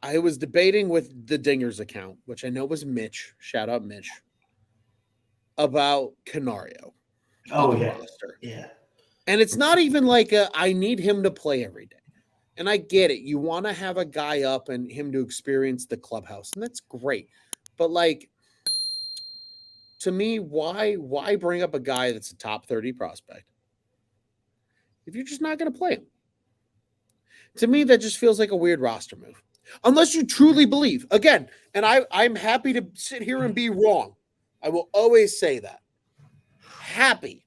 I was debating with the Dingers account, which I know was Mitch. Shout out Mitch about Canario on Oh the yeah, roster. yeah. And it's not even like I need him to play every day. And I get it. You want to have a guy up and him to experience the clubhouse, and that's great. But like to me, why bring up a guy that's a top 30 prospect if you're just not going to play him? To me, that just feels like a weird roster move. Unless you truly believe. Again, and I'm happy to sit here and be wrong. I will always say that. Happy.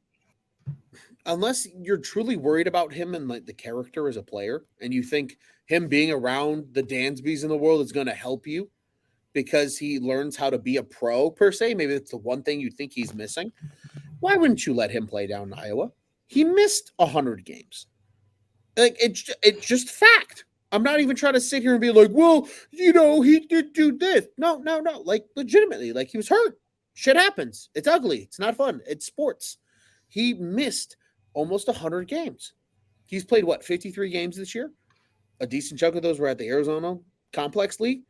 Unless you're truly worried about him and like the character as a player, and you think him being around the Dansbys in the world is going to help you because he learns how to be a pro per se. Maybe that's the one thing you think he's missing. Why wouldn't you let him play down in Iowa? He missed 100 games. Like it's just fact. I'm not even trying to sit here and be like, well, he did do this. No, no, no. Like legitimately, like he was hurt. Shit happens. It's ugly. It's not fun. It's sports. He missed almost 100 games. He's played what 53 games this year. A decent chunk of those were at the Arizona Complex League.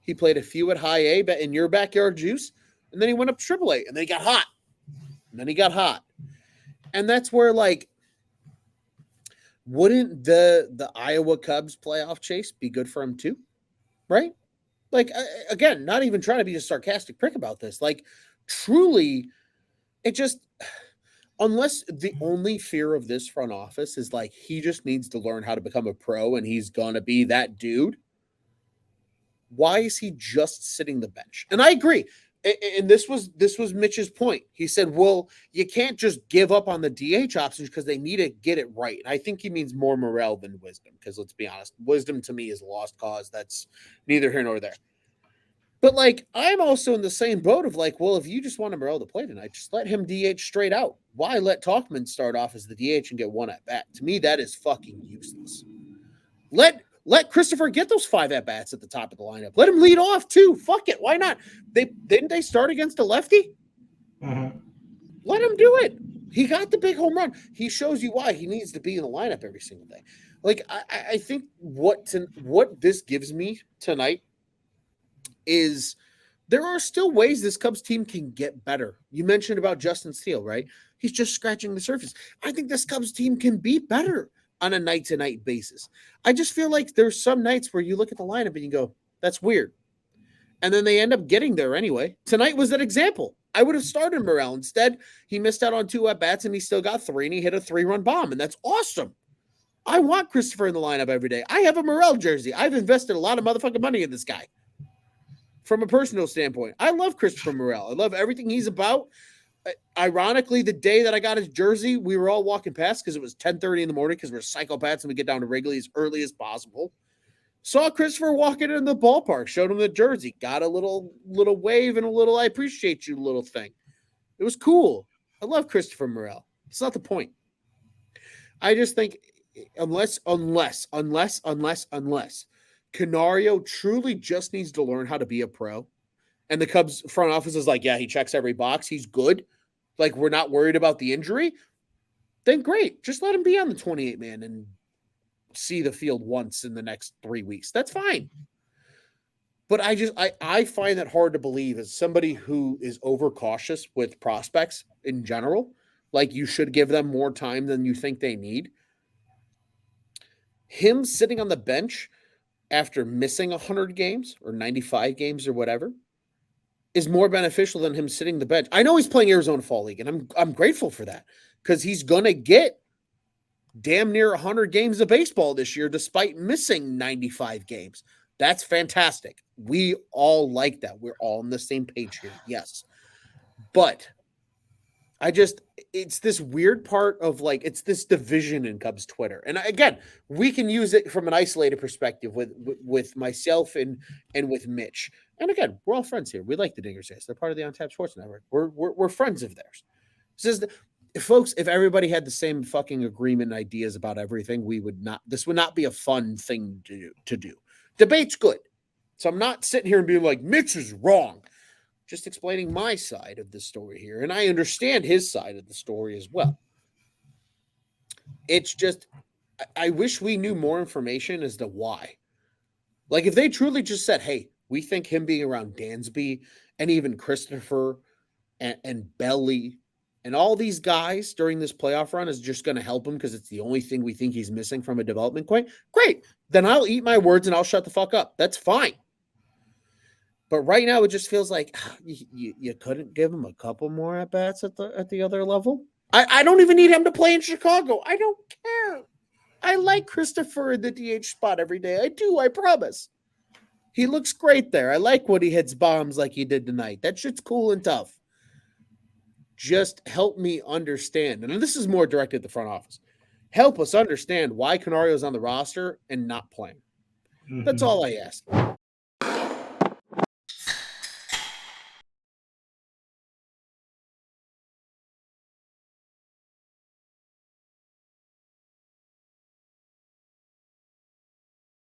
He played a few at High A, but in your backyard juice, and then he went up to Triple A, and then he got hot, and that's where like wouldn't the Iowa Cubs playoff chase be good for him too? Right? Like again, not even trying to be a sarcastic prick about this. Like truly, it just unless the only fear of this front office is like he just needs to learn how to become a pro and he's gonna be that dude. Why is he just sitting the bench? And I agree. And this was Mitch's point. He said, "Well, you can't just give up on the DH options because they need to get it right." And I think he means more morale than wisdom. Because let's be honest, wisdom to me is a lost cause. That's neither here nor there. But like, I'm also in the same boat of like, well, if you just want Morel to play tonight, just let him DH straight out. Why let Talkman start off as the DH and get one at bat? To me, that is fucking useless. Let Christopher get those 5 at bats at the top of the lineup. Let him lead off too. Fuck it. Why not? They start against a lefty? Mm-hmm. Let him do it. He got the big home run. He shows you why he needs to be in the lineup every single day. Like I think what this gives me tonight is there are still ways this Cubs team can get better. You mentioned about Justin Steele, right? He's just scratching the surface. I think this Cubs team can be better on a night to night basis. I just feel like there's some nights where you look at the lineup and you go, that's weird. And then they end up getting there anyway. Tonight was that example. I would have started Morel. Instead, he missed out on 2 at bats and he still got 3 and he hit a 3-run bomb. And that's awesome. I want Christopher in the lineup every day. I have a Morel jersey. I've invested a lot of motherfucking money in this guy. From a personal standpoint, I love Christopher Morel. I love everything he's about. Ironically, the day that I got his jersey, we were all walking past because it was 10:30 in the morning because we're psychopaths and we get down to Wrigley as early as possible. Saw Christopher walking in the ballpark, showed him the jersey, got a little wave and a little "I appreciate you" little thing. It was cool. I love Christopher Morel. It's not the point. I just think unless Canario truly just needs to learn how to be a pro, and the Cubs front office is like, yeah, he checks every box, he's good. Like we're not worried about the injury. Then great, just let him be on the 28 man and see the field once in the next 3 weeks. That's fine. But I find that hard to believe as somebody who is overcautious with prospects in general. Like you should give them more time than you think they need. Him sitting on the bench after missing 100 games or 95 games or whatever is more beneficial than him sitting the bench. I know he's playing Arizona Fall League, and I'm grateful for that because he's going to get damn near 100 games of baseball this year despite missing 95 games. That's fantastic. We all like that. We're all on the same page here. Yes. But it's this weird part of like, it's this division in Cubs Twitter. And again, we can use it from an isolated perspective with myself and with Mitch. And again, we're all friends here. We like the Dingers. They're part of the On Tap Sports Network. We're friends of theirs. Says, folks, if everybody had the same fucking agreement and ideas about everything, this would not be a fun thing to do. Debate's good. So I'm not sitting here and being like, Mitch is wrong. Just explaining my side of the story here. And I understand his side of the story as well. It's just, I wish we knew more information as to why. Like if they truly just said, "Hey, we think him being around Dansby and even Christopher and Belly and all these guys during this playoff run is just going to help him because it's the only thing we think he's missing from a development point." Great. Then I'll eat my words and I'll shut the fuck up. That's fine. But right now, it just feels like you couldn't give him a couple more at bats at the other level. I don't even need him to play in Chicago. I don't care. I like Christopher in the DH spot every day. I do. I promise. He looks great there. I like when he hits bombs like he did tonight. That shit's cool and tough. Just help me understand. And this is more directed at the front office. Help us understand why Canario's on the roster and not playing. That's all I ask.